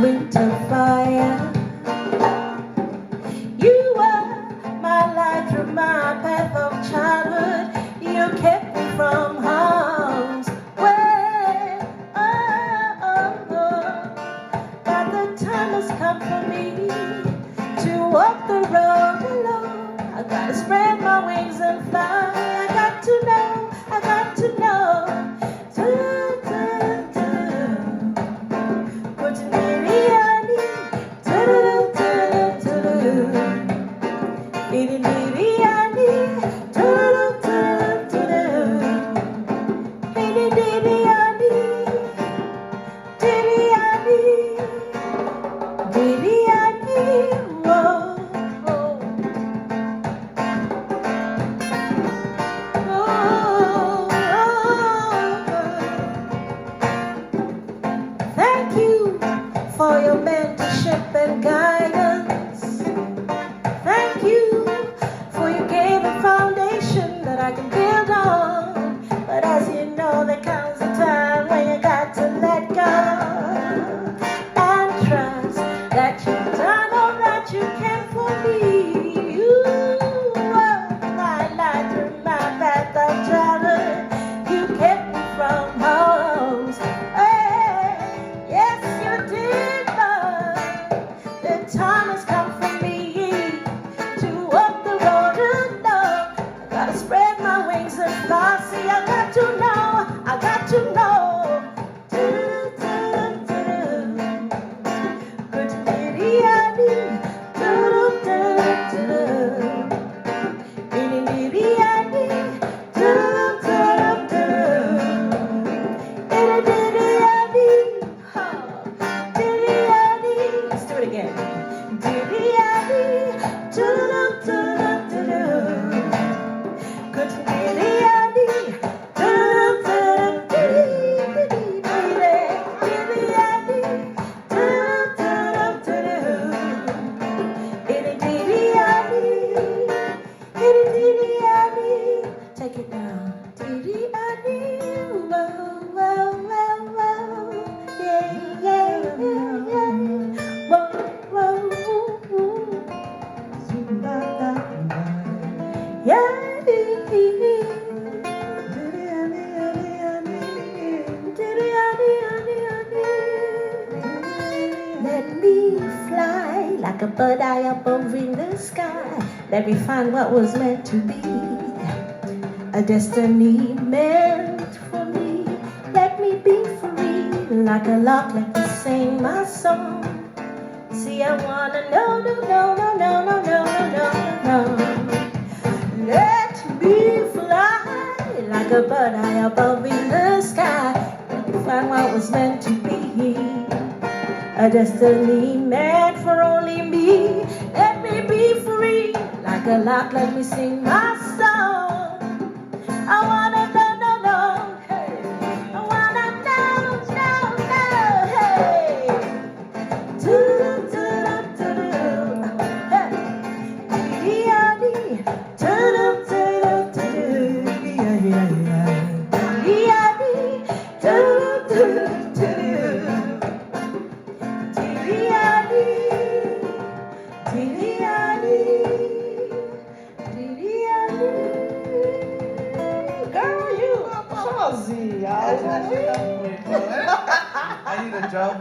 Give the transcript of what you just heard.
winter fire. You were my light through my path of childhood. You kept me from harm's way. But the time has come for me to walk the road alone. I gotta spread my wings and fly. I got to know, I got to know. Thank you for your mentorship and guidance. Thank you for your given foundation that I can build on. But as you know, there comes a time when you got to let go and trust that you've done all that you can for me. You were my light through my path of childhood. You kept me from harm's way. Yes, you did, but the time has come for me to walk the road alone. I gotta spread my wings and fly. See, I got to know, I got to know. Let's do it again. Take it down. Let me fly like a bird eye above in the sky. Let me find what was meant to be, a destiny meant for me. Let me be free like a lark, let me sing my song. See, I wanna know, no, no, no, no, no, no, no, no, no. Let me fly like a bird eye above in the sky. Let me find what was meant to be, a destiny meant for only me. Let me be free like a lark, let me sing my song. I wanna know, no, no, hey. I wanna know, no, no, hey. Do, do, do, do, hey. Dee-dee-ah-dee. Do, do, do, do, do. Yeah, dee-dee-ah-dee. Do, do, do, do. Dee-dee-ah-dee. Dee-dee-ah-dee. Sozinha. I need a drum.